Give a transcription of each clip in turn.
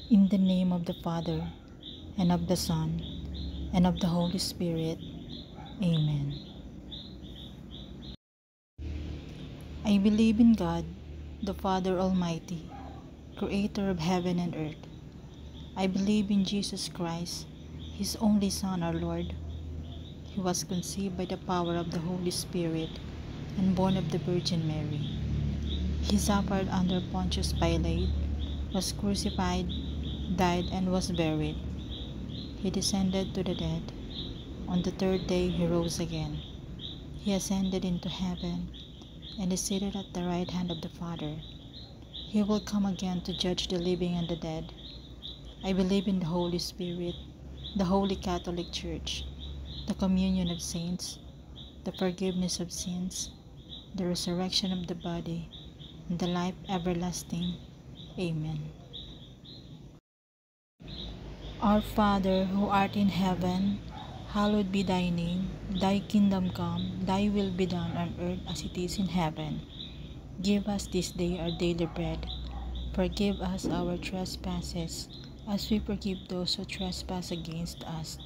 In the name of the Father, and of the Son, and of the Holy Spirit. Amen. I believe in God, the Father Almighty, creator of heaven and earth. I believe in Jesus Christ, His only Son, our Lord. He was conceived by the power of the Holy Spirit and born of the Virgin Mary. He suffered under Pontius Pilate, was crucified, died, and was buried. He descended to the dead. On the third day he rose again. He ascended into heaven and is seated at the right hand of the Father. He will come again to judge the living and the dead. I believe in the Holy Spirit, the Holy Catholic Church, the communion of saints, the forgiveness of sins, the resurrection of the body, and the life everlasting. Amen. Our Father, who art in heaven, hallowed be thy name. Thy kingdom come, thy will be done on earth as it is in heaven. Give us this day our daily bread. Forgive us our trespasses, as we forgive those who trespass against us.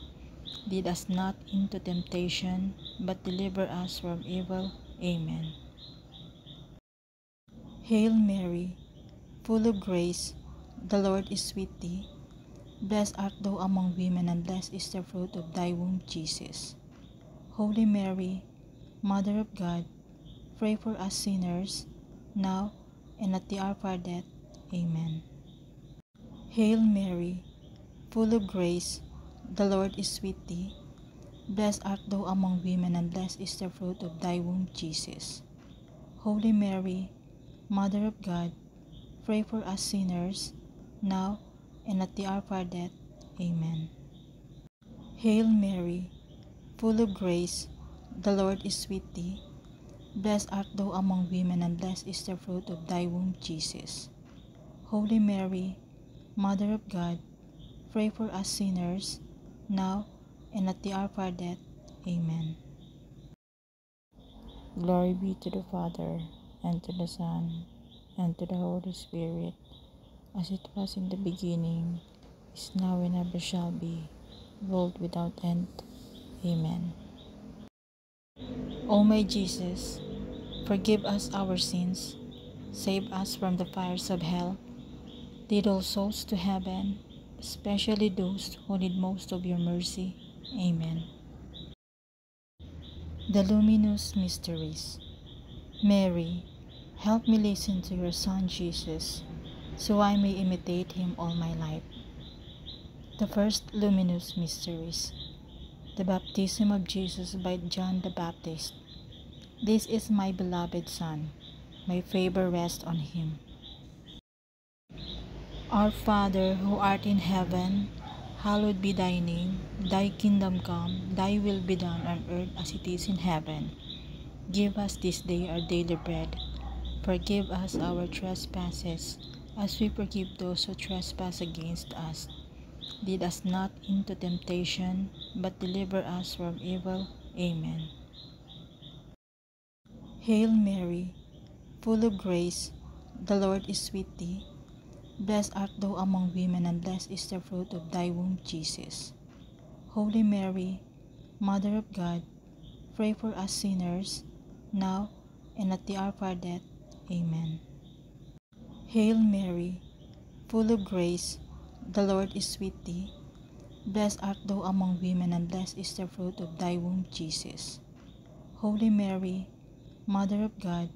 Lead us not into temptation, but deliver us from evil. Amen. Hail Mary, full of grace, the Lord is with thee. Blessed art thou among women, and blessed is the fruit of thy womb, Jesus. Holy Mary, Mother of God, pray for us sinners, now and at the hour of our death. Amen. Hail Mary, full of grace, the Lord is with thee. Blessed art thou among women, and blessed is the fruit of thy womb, Jesus. Holy Mary, Mother of God, pray for us sinners, now and at the hour of our death. Amen. Hail Mary, full of grace, the Lord is with thee. Blessed art thou among women, and blessed is the fruit of thy womb, Jesus. Holy Mary, Mother of God, pray for us sinners, now and at the hour of our death. Amen. Glory be to the Father, and to the Son, and to the Holy Spirit, as it was in the beginning, is now, and ever shall be, world without end. Amen. O my Jesus, forgive us our sins, save us from the fires of hell, lead all souls to heaven, especially those who need most of your mercy. Amen. The Luminous Mysteries. Mary, help me listen to your Son Jesus, so I may imitate him all my life. The first luminous mysteries. The baptism of Jesus by John the Baptist. This is my beloved Son. My favor rests on him. Our Father, who art in heaven, hallowed be thy name. Thy kingdom come, thy will be done on earth as it is in heaven. Give us this day our daily bread. Forgive us our trespasses, as we forgive those who trespass against us. Lead us not into temptation, but deliver us from evil. Amen. Hail Mary, full of grace, the Lord is with thee. Blessed art thou among women, and blessed is the fruit of thy womb, Jesus. Holy Mary, Mother of God, pray for us sinners, now and at the hour of our death. Amen. Hail Mary, full of grace, the Lord is with thee. Blessed art thou among women, and blessed is the fruit of thy womb, Jesus. Holy Mary, Mother of God,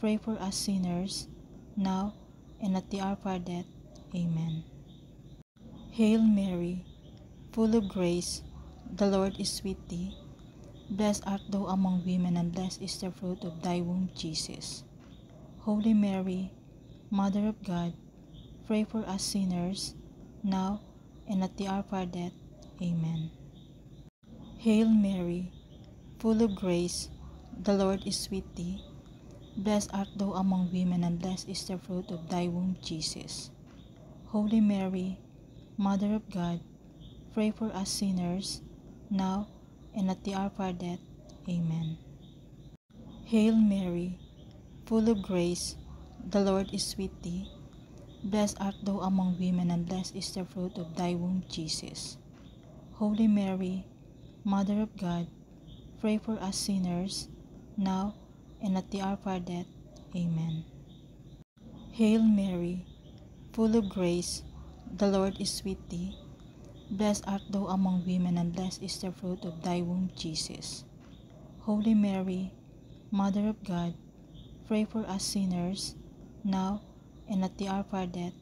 pray for us sinners, now and at the hour of our death. Amen. Hail Mary, full of grace, the Lord is with thee. Blessed art thou among women, and blessed is the fruit of thy womb, Jesus. Holy Mary, Mother of God, pray for us sinners, now and at the hour of our death. Amen. Hail Mary, full of grace, the Lord is with thee. Blessed art thou among women, and blessed is the fruit of thy womb, Jesus. Holy Mary, Mother of God, pray for us sinners, now and at the hour of our death. Amen. Hail Mary, full of grace, the Lord is with thee. Blessed art thou among women, and blessed is the fruit of thy womb, Jesus. Holy Mary, Mother of God, pray for us sinners, now and at the hour of our death. Amen. Hail Mary, full of grace, the Lord is with thee. Blessed art thou among women, and blessed is the fruit of thy womb, Jesus. Holy Mary, Mother of God, pray for us sinners, now and at the hour of our death.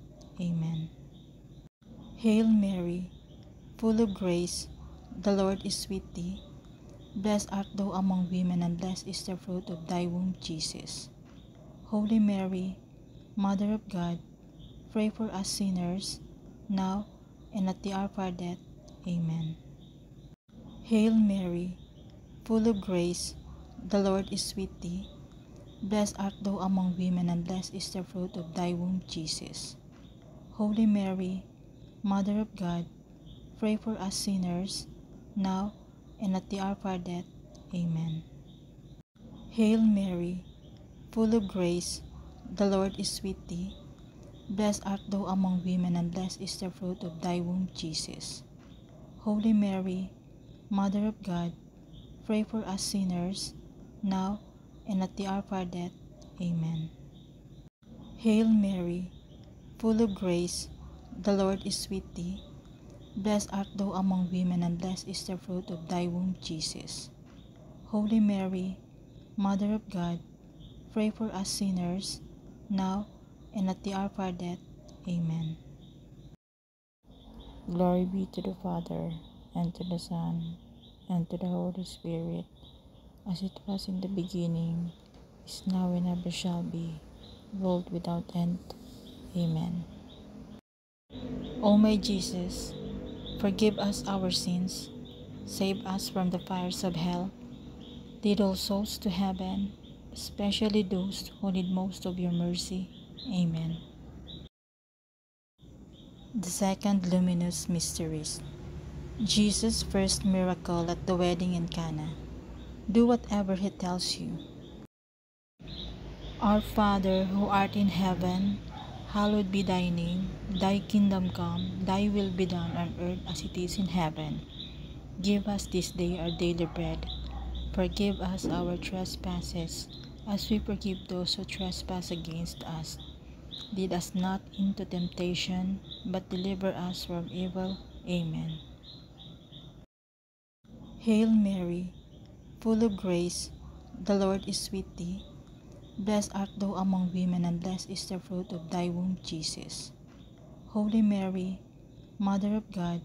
Amen. Hail Mary, full of grace, the Lord is with thee. Blessed art thou among women, and blessed is the fruit of thy womb, Jesus. Holy Mary, Mother of God, pray for us sinners, now and at the hour of our death. Amen. Hail Mary, full of grace, the Lord is with thee. Blessed art thou among women, and blessed is the fruit of thy womb, Jesus. Holy Mary, Mother of God, pray for us sinners, now and at the hour of our death. Amen. Hail Mary, full of grace, the Lord is with thee. Blessed art thou among women, and blessed is the fruit of thy womb, Jesus. Holy Mary, Mother of God, pray for us sinners, now and at the hour of our death. Amen. Hail Mary, full of grace, the Lord is with thee. Blessed art thou among women, and blessed is the fruit of thy womb, Jesus. Holy Mary, Mother of God, pray for us sinners, now and at the hour of our death. Amen. Glory be to the Father, and to the Son, and to the Holy Spirit, as it was in the beginning, is now, and ever shall be, world without end. Amen. O my Jesus, forgive us our sins, save us from the fires of hell, lead all souls to heaven, especially those who need most of your mercy. Amen. The second luminous mysteries. Jesus' first miracle at the wedding in Cana. Do whatever he tells you. Our Father, who art in heaven, hallowed be thy name. Thy kingdom come, thy will be done on earth as it is in heaven. Give us this day our daily bread. Forgive us our trespasses, as we forgive those who trespass against us. Lead us not into temptation, but deliver us from evil. Amen. Hail Mary, full of grace, the Lord is with thee. Blessed art thou among women, and blessed is the fruit of thy womb, Jesus. Holy Mary, Mother of God,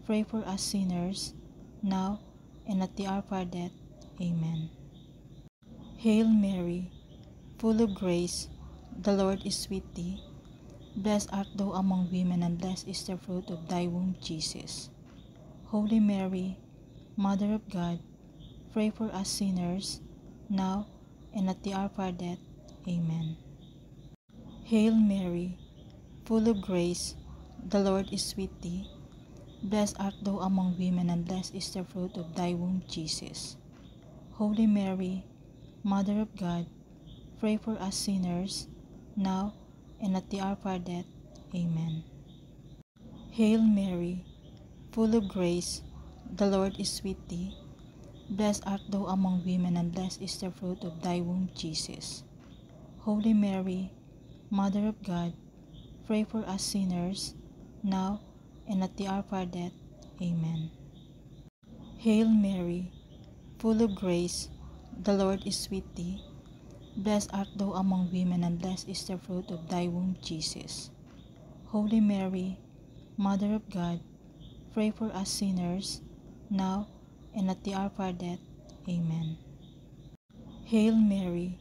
pray for us sinners, now and at the hour of our death. Amen. Hail Mary, full of grace, the Lord is with thee. Blessed art thou among women, and blessed is the fruit of thy womb, Jesus. Holy Mary, Mother of God, pray for us sinners, now and at the hour of our death. Amen. Hail Mary, full of grace, the Lord is with thee. Blessed art thou among women, and blessed is the fruit of thy womb, Jesus. Holy Mary, Mother of God, pray for us sinners, now and at the hour of our death. Amen. Hail Mary, full of grace, the Lord is with thee. Blessed art thou among women, and blessed is the fruit of thy womb, Jesus. Holy Mary, Mother of God, pray for us sinners, now and at the hour of our death. Amen. Hail Mary, full of grace, the Lord is with thee. Blessed art thou among women, and blessed is the fruit of thy womb, Jesus. Holy Mary, Mother of God, pray for us sinners, now and at the hour of our death. Amen. Hail Mary,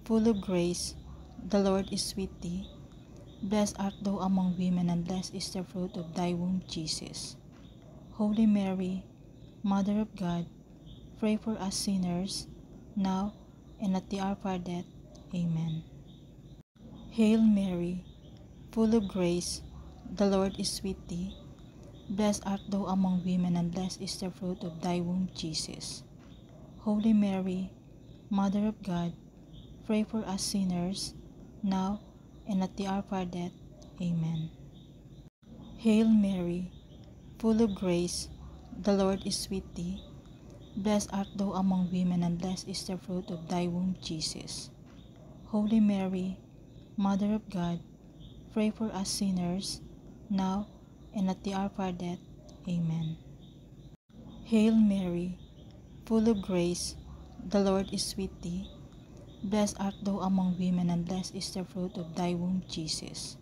full of grace, the Lord is with thee. Blessed art thou among women, and blessed is the fruit of thy womb, Jesus. Holy Mary, Mother of God, pray for us sinners, now and at the hour of our death. Amen. Hail Mary, full of grace, the Lord is with thee. Blessed art thou among women, and blessed is the fruit of thy womb, Jesus. Holy Mary, Mother of God, pray for us sinners, now and at the hour of our death. Amen. Hail Mary, full of grace, the Lord is with thee. Blessed art thou among women, and blessed is the fruit of thy womb, Jesus. Holy Mary, Mother of God, pray for us sinners, now and at the hour of our death. Amen. Hail Mary, full of grace, the Lord is with thee. Blessed art thou among women, and blessed is the fruit of thy womb, Jesus.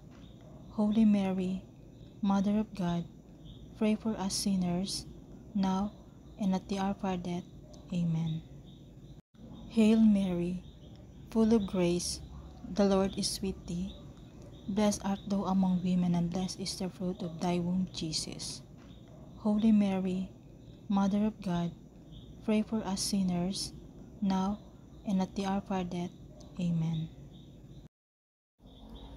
Holy Mary, Mother of God, pray for us sinners, now and at the hour of our death. Amen. Hail Mary, full of grace, the Lord is with thee. Blessed art thou among women, and blessed is the fruit of thy womb, Jesus. Holy Mary, Mother of God, pray for us sinners, now and at the hour of our death. Amen.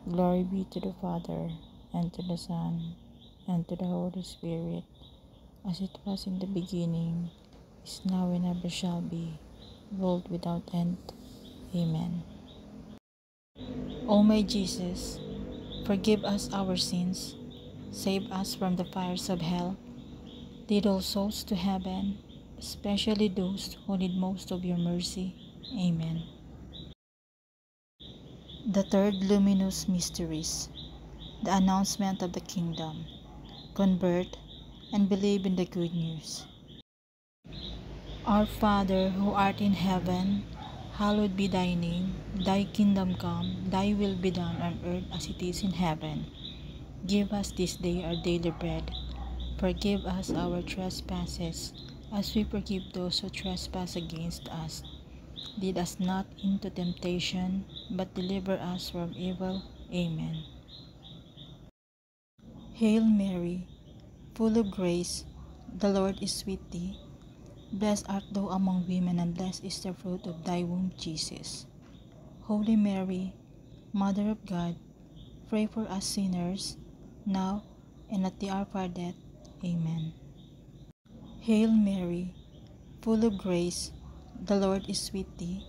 Glory be to the Father, and to the Son, and to the Holy Spirit, as it was in the beginning, is now, and ever shall be, world without end. Amen. O my Jesus, forgive us our sins, save us from the fires of hell, lead all souls to heaven, especially those who need most of your mercy. Amen. The third luminous mysteries, the announcement of the kingdom. Convert and believe in the good news. Our Father, who art in heaven, hallowed be thy name. Thy kingdom come, thy will be done on earth as it is in heaven. Give us this day our daily bread. Forgive us our trespasses, as we forgive those who trespass against us. Lead us not into temptation, but deliver us from evil. Amen. Hail Mary, full of grace, the Lord is with thee. Blessed art thou among women, and blessed is the fruit of thy womb, Jesus. Holy Mary, Mother of God, pray for us sinners, now and at the hour of our death. Amen. Hail Mary, full of grace, the Lord is with thee.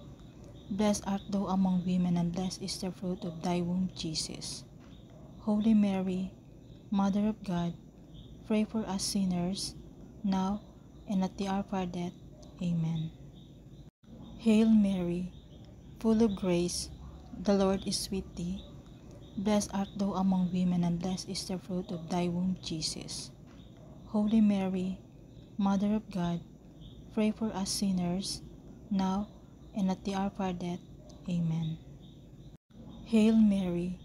Blessed art thou among women, and blessed is the fruit of thy womb, Jesus. Holy Mary, Mother of God, pray for us sinners, now and at the hour of our death. Amen. Hail Mary, full of grace, the Lord is with thee. Blessed art thou among women, and blessed is the fruit of thy womb, Jesus. Holy Mary, Mother of God, pray for us sinners, now and at the hour of our death. Amen. Hail Mary,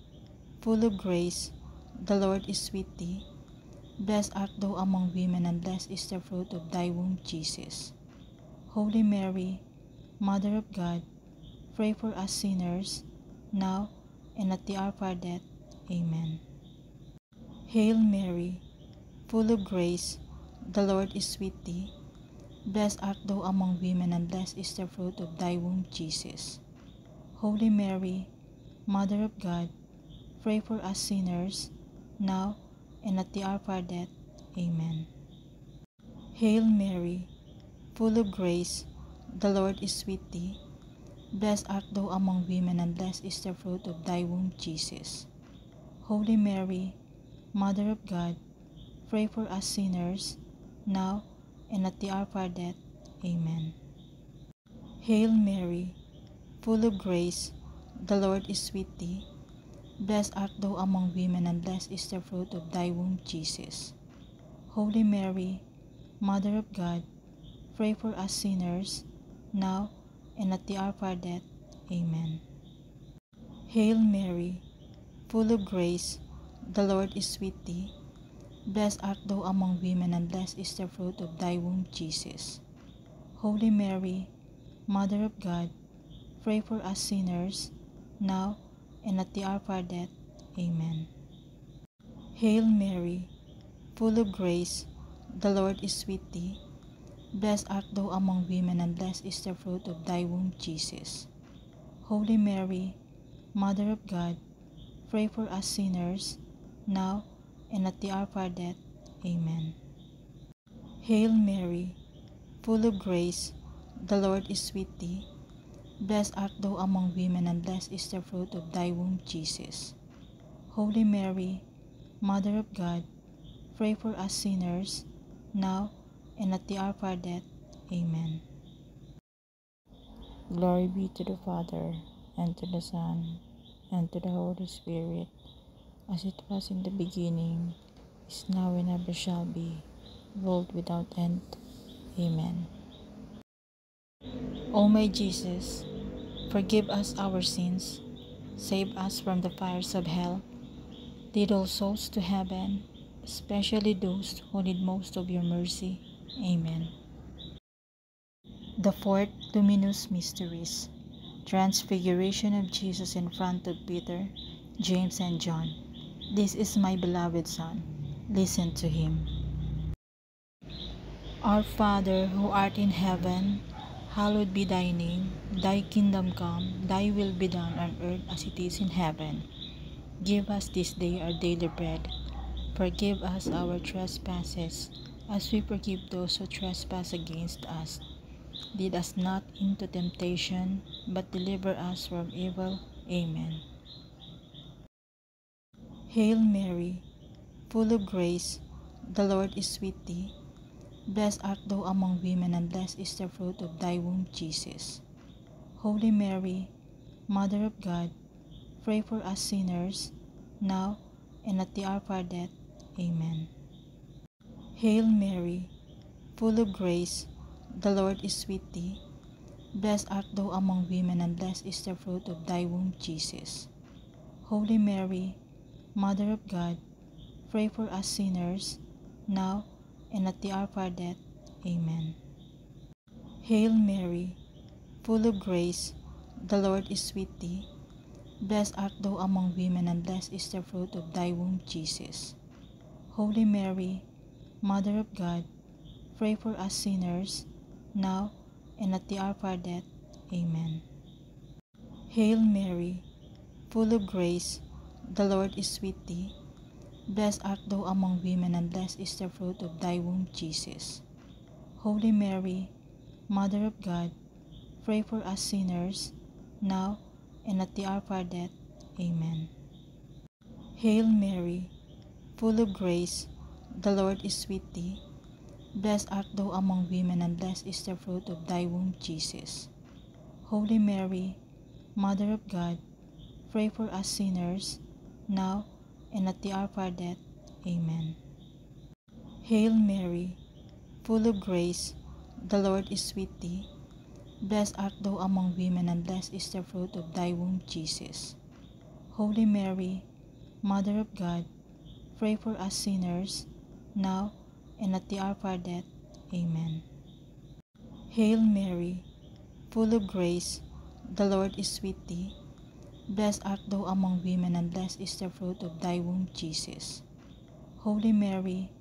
full of grace, the Lord is with thee. Blessed art thou among women, and blessed is the fruit of thy womb, Jesus. Holy Mary, Mother of God, pray for us sinners, now and at the hour of our death. Amen. Hail Mary, full of grace, the Lord is with thee. Blessed art thou among women, and blessed is the fruit of thy womb, Jesus. Holy Mary, Mother of God, pray for us sinners, now and at the hour of our death. Amen. Hail Mary, full of grace, the Lord is with thee. Blessed art thou among women, and blessed is the fruit of thy womb, Jesus. Holy Mary, Mother of God, pray for us sinners, now and at the hour of our death. Amen. Hail Mary, full of grace, the Lord is with thee. Blessed art thou among women, and blessed is the fruit of thy womb, Jesus. Holy Mary, Mother of God, pray for us sinners, now and at the hour of our death. Amen. Hail Mary, full of grace, the Lord is with thee. Blessed art thou among women, and blessed is the fruit of thy womb, Jesus. Holy Mary, Mother of God, pray for us sinners, now and at the hour of our death. Amen. Hail Mary, full of grace, the Lord is with thee. Blessed art thou among women, and blessed is the fruit of thy womb, Jesus. Holy Mary, Mother of God, pray for us sinners, now and at the hour of our death. Amen. Hail Mary, full of grace, the Lord is with thee. Blessed art thou among women, and blessed is the fruit of thy womb, Jesus. Holy Mary, Mother of God, pray for us sinners, now and at the hour of our death. Amen. Glory be to the Father, and to the Son, and to the Holy Spirit, as it was in the beginning, is now, and ever shall be, world without end. Amen. O my Jesus, forgive us our sins, save us from the fires of hell, lead all souls to heaven, especially those who need most of your mercy. Amen. The fourth luminous mysteries, Transfiguration of Jesus in front of Peter, James, and John. This is my beloved Son. Listen to him. Our Father, who art in heaven, hallowed be thy name. Thy kingdom come, thy will be done on earth as it is in heaven. Give us this day our daily bread. Forgive us our trespasses, as we forgive those who trespass against us. Lead us not into temptation, but deliver us from evil. Amen. Hail Mary, full of grace, the Lord is with thee. Blessed art thou among women, and blessed is the fruit of thy womb, Jesus. Holy Mary, Mother of God, pray for us sinners, now and at the hour of our death. Amen. Hail Mary, full of grace, the Lord is with thee. Blessed art thou among women, and blessed is the fruit of thy womb, Jesus. Holy Mary, Mother of God, pray for us sinners, now and at the hour of our death. Amen. Hail Mary, full of grace, the Lord is with thee. Blessed art thou among women, and blessed is the fruit of thy womb, Jesus. Holy Mary, Mother of God, pray for us sinners, now and at the hour of our death. Amen. Hail Mary, full of grace, the Lord is with thee. Blessed art thou among women, and blessed is the fruit of thy womb, Jesus. Holy Mary, Mother of God, pray for us sinners, now and at the hour of our death. Amen. Hail Mary, full of grace, the Lord is with thee. Blessed art thou among women, and blessed is the fruit of thy womb, Jesus. Holy Mary, Mother of God, pray for us sinners, now and at the hour of our death. Amen. Hail Mary, full of grace, the Lord is with thee. Blessed art thou among women, and blessed is the fruit of thy womb, Jesus. Holy Mary, Mother of God, pray for us sinners, now and at the hour of our death. Amen. Hail Mary, full of grace, the Lord is with thee. Blessed art thou among women, and blessed is the fruit of thy womb, Jesus. Holy Mary,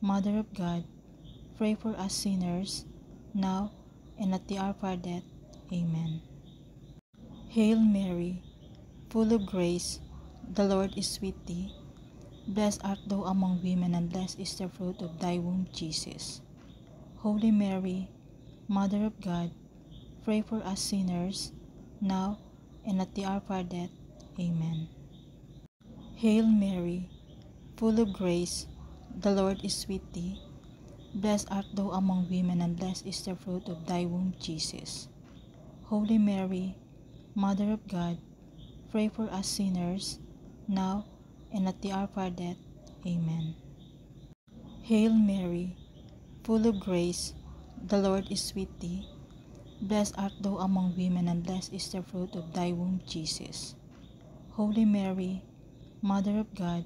Mother of God, pray for us sinners, now and at the hour of our death. Amen. Hail Mary, full of grace, the Lord is with thee. Blessed art thou among women, and blessed is the fruit of thy womb, Jesus. Holy Mary, Mother of God, pray for us sinners, now and at the hour of our death. Amen. Hail Mary, full of grace, the Lord is with thee. Blessed art thou among women, and blessed is the fruit of thy womb, Jesus. Holy Mary, Mother of God, pray for us sinners, now and at the hour of our death. Amen. Hail Mary, full of grace, the Lord is with thee. Blessed art thou among women, and blessed is the fruit of thy womb, Jesus. Holy Mary, Mother of God,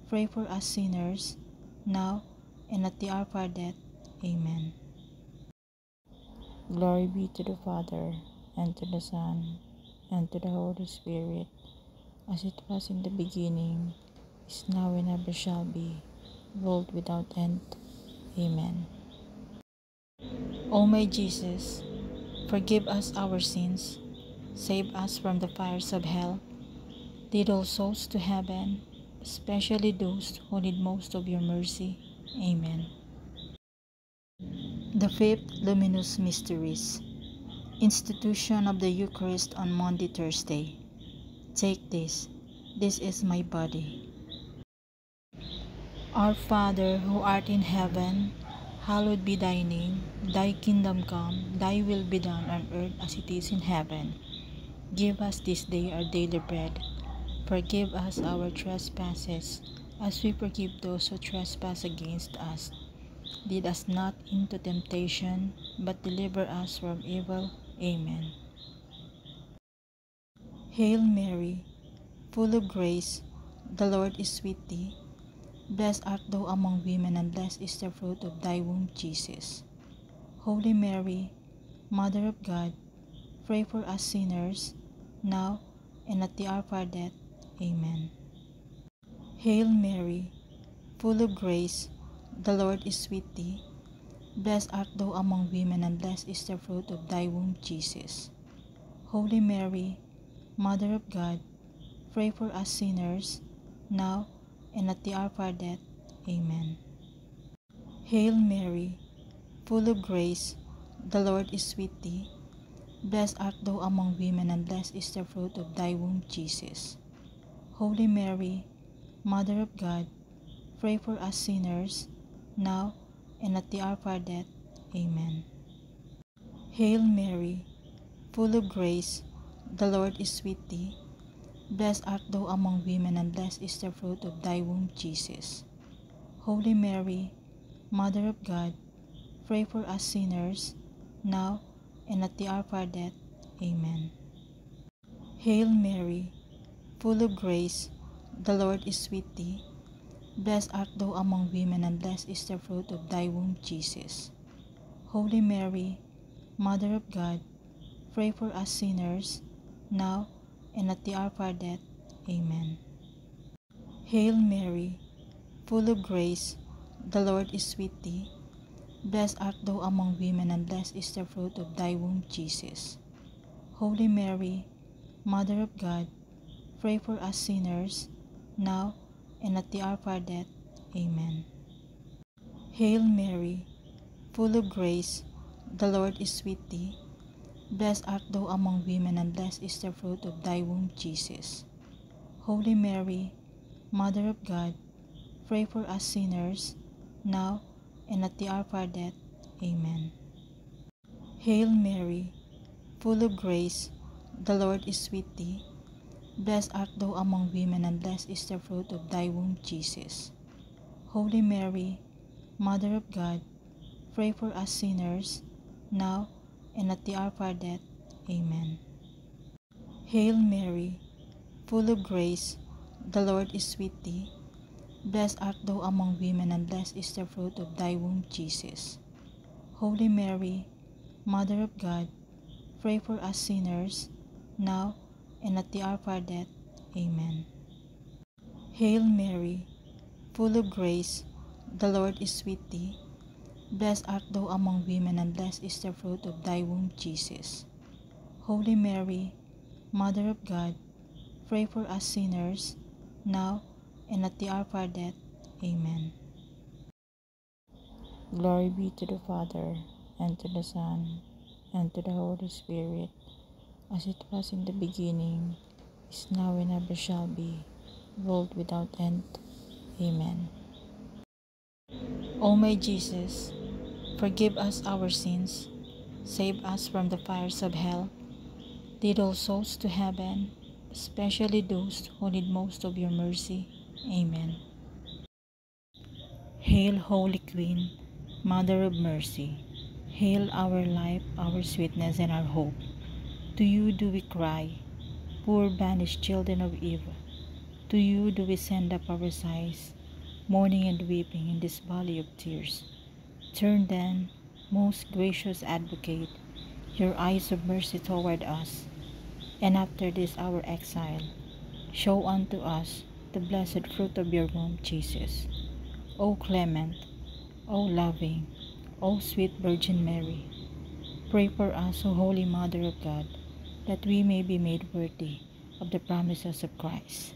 pray for us sinners, now and at the hour of our death. Amen. Glory be to the Father, and to the Son, and to the Holy Spirit, as it was in the beginning, is now, and ever shall be, world without end. Amen. O my Jesus, forgive us our sins, save us from the fires of hell, lead all souls to heaven, especially those who need most of your mercy. Amen. The fifth luminous mysteries, Institution of the Eucharist on Maundy Thursday. Take this. This is my body. Our Father, who art in heaven, hallowed be thy name. Thy kingdom come, thy will be done on earth as it is in heaven. Give us this day our daily bread. Forgive us our trespasses, as we forgive those who trespass against us. Lead us not into temptation, but deliver us from evil. Amen. Hail Mary, full of grace, the Lord is with thee. Blessed art thou among women, and blessed is the fruit of thy womb, Jesus. Holy Mary, Mother of God, pray for us sinners, now and at the hour of our death. Amen. Hail Mary, full of grace, the Lord is with thee. Blessed art thou among women, and blessed is the fruit of thy womb, Jesus. Holy Mary, Mother of God, pray for us sinners, now and at the hour of our death. Amen. Hail Mary, full of grace, the Lord is with thee. Blessed art thou among women, and blessed is the fruit of thy womb, Jesus. Holy Mary, Mother of God, pray for us sinners, now and at the hour of our death. Amen. Hail Mary, full of grace, the Lord is with thee. Blessed art thou among women, and blessed is the fruit of thy womb, Jesus. Holy Mary, Mother of God, pray for us sinners, now and at the hour of our death. Amen. Hail Mary, full of grace, the Lord is with thee. Blessed art thou among women, and blessed is the fruit of thy womb, Jesus. Holy Mary, Mother of God, pray for us sinners, now and at the hour of our death. Amen. Hail Mary, full of grace, the Lord is with thee. Blessed art thou among women, and blessed is the fruit of thy womb, Jesus. Holy Mary, Mother of God, pray for us sinners, now and at the hour of our death. Amen. Hail Mary, full of grace, the Lord is with thee. Blessed art thou among women, and blessed is the fruit of thy womb, Jesus. Holy Mary, Mother of God, pray for us sinners, now and at the hour of our death. Amen. Hail Mary, full of grace, the Lord is with thee. Blessed art thou among women, and blessed is the fruit of thy womb, Jesus. Holy Mary, Mother of God, pray for us sinners, now and at the hour of our death. Amen. Hail Mary, full of grace, the Lord is with thee. Blessed art thou among women, and blessed is the fruit of thy womb, Jesus. Holy Mary, Mother of God, pray for us sinners, now and at the hour of our death. Amen. Hail Mary, full of grace, the Lord is with thee. Blessed art thou among women, and blessed is the fruit of thy womb, Jesus. Holy Mary, Mother of God, pray for us sinners, now and at the hour of our death. Amen. Glory be to the Father, and to the Son, and to the Holy Spirit, as it was in the beginning, is now, and ever shall be, world without end. Amen. O my Jesus, forgive us our sins, save us from the fires of hell, lead all souls to heaven, especially those who need most of your mercy. Amen. Hail, Holy Queen, Mother of Mercy. Hail our life, our sweetness, and our hope. To you do we cry, poor banished children of Eve. To you do we send up our sighs, mourning and weeping in this valley of tears. Turn then, most gracious Advocate, your eyes of mercy toward us, and after this our exile, show unto us the blessed fruit of your womb, Jesus. O clement, O loving, O sweet Virgin Mary, pray for us, O Holy Mother of God, that we may be made worthy of the promises of Christ.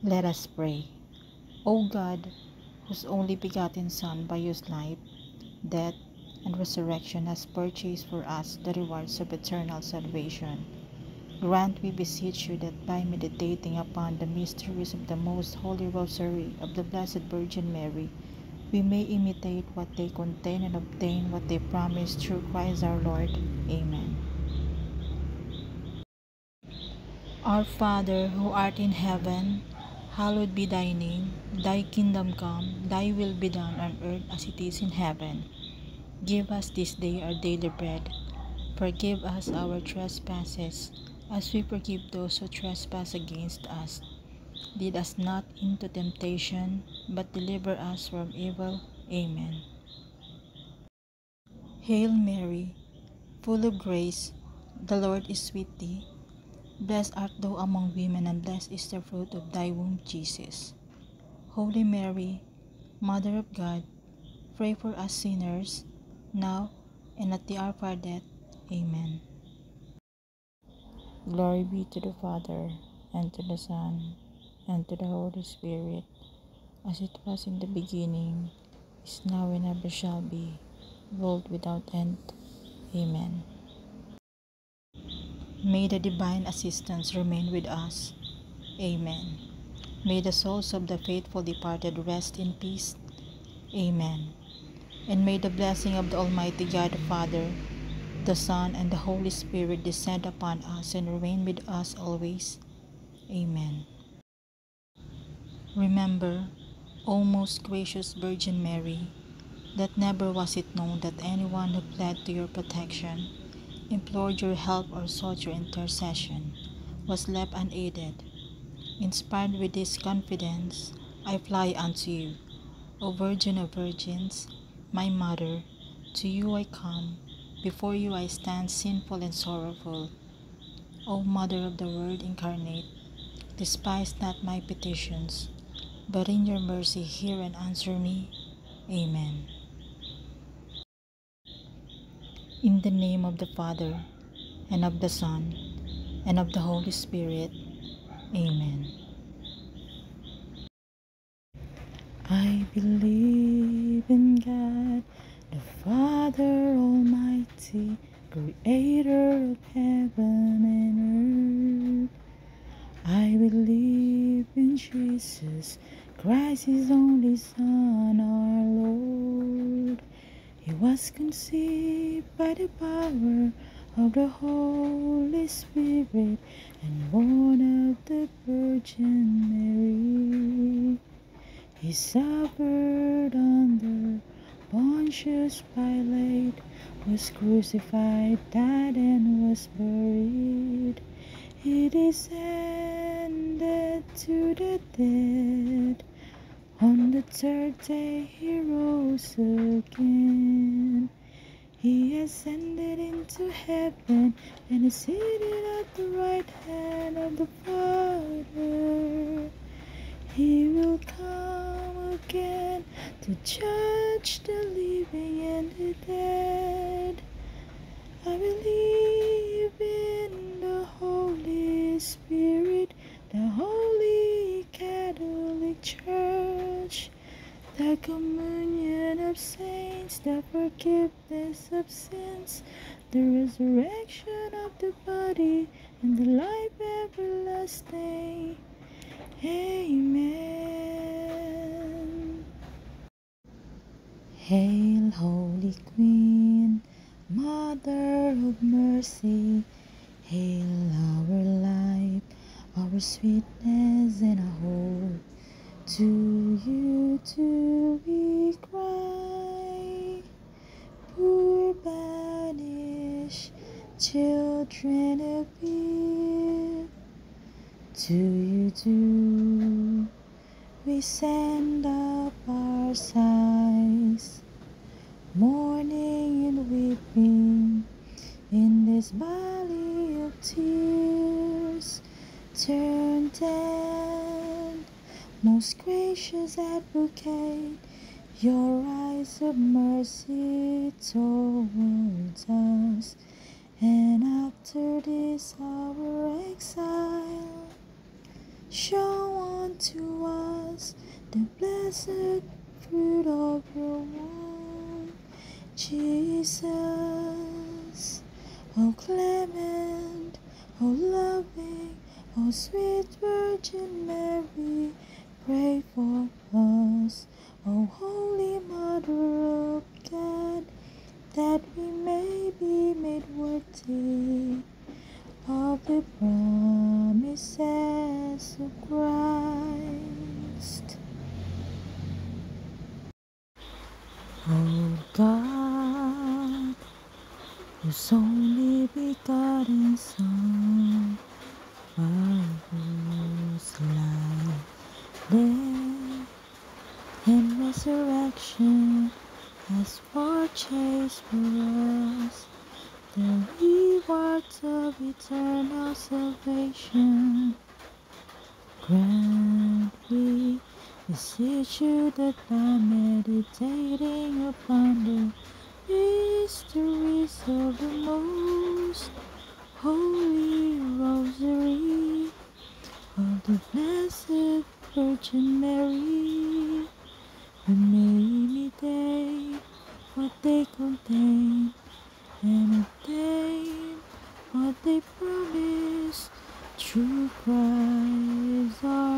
Let us pray. O God, whose only begotten Son by whose life, death, and resurrection has purchased for us the rewards of eternal salvation, Grant, we beseech you, that by meditating upon the mysteries of the Most Holy Rosary of the Blessed Virgin Mary, we may imitate what they contain and obtain what they promise through Christ our Lord. Amen. Our Father, who art in heaven, hallowed be thy name. Thy kingdom come, thy will be done on earth as it is in heaven. Give us this day our daily bread. Forgive us our trespasses, as we forgive those who trespass against us. Lead us not into temptation, but deliver us from evil. Amen. Hail Mary, full of grace, the Lord is with thee. Blessed art thou among women, and blessed is the fruit of thy womb, Jesus. Holy Mary, Mother of God, pray for us sinners, now and at the hour of our death. Amen. Glory be to the Father, and to the Son, and to the Holy Spirit, as it was in the beginning, is now, and ever shall be, world without end. Amen. May the divine assistance remain with us. Amen. May the souls of the faithful departed rest in peace. Amen. And may the blessing of the Almighty God, the Father, the Son, and the Holy Spirit descend upon us and remain with us always. Amen. Remember, O most gracious Virgin Mary, that never was it known that anyone who fled to your protection, implored your help, or sought your intercession was left unaided. Inspired with this confidence, I fly unto you, O Virgin of Virgins, my Mother. To you I come, before you I stand sinful and sorrowful. O Mother of the Word incarnate, despise not my petitions, but in your mercy hear and answer me. Amen. In the name of the Father, and of the Son, and of the Holy Spirit. Amen. I believe in God, the Father Almighty, Creator of heaven and earth. I believe in Jesus Christ, His only Son, our Lord. He was conceived by the power of the Holy Spirit and born of the Virgin Mary. He suffered under Pontius Pilate, was crucified, died, and was buried. He descended to the dead. On the third day he rose again. He ascended into heaven and is seated at the right hand of the Father. He will come again to judge the living and the dead. I believe in the Holy Spirit, the Holy Catholic Church, the communion of saints, the forgiveness of sins, the resurrection of the body, and the life everlasting. Amen. Hail, Holy Queen, Mother of Mercy. Hail our life, our sweetness, and our hope. To you too we cry, poor banished children of Eve. To you too we send up our sighs, mourning and weeping in this valley of tears. Turn then, most gracious Advocate, your eyes of mercy towards us, and after this our exile, show unto us the blessed fruit of your womb, Jesus. O clement, O loving, O sweet Virgin Mary, pray for us. O Holy Mother of God, that we may be made worthy of the promises of Christ. O God, whose only begotten Son, by whose life, death, and resurrection has purchased for us the rewards of eternal salvation, grant, we beseech you, that by meditating upon the mysteries of the most Holy Rosary of the Blessed Virgin Mary, we may imitate what they contain and obtain what they promise, through Christ our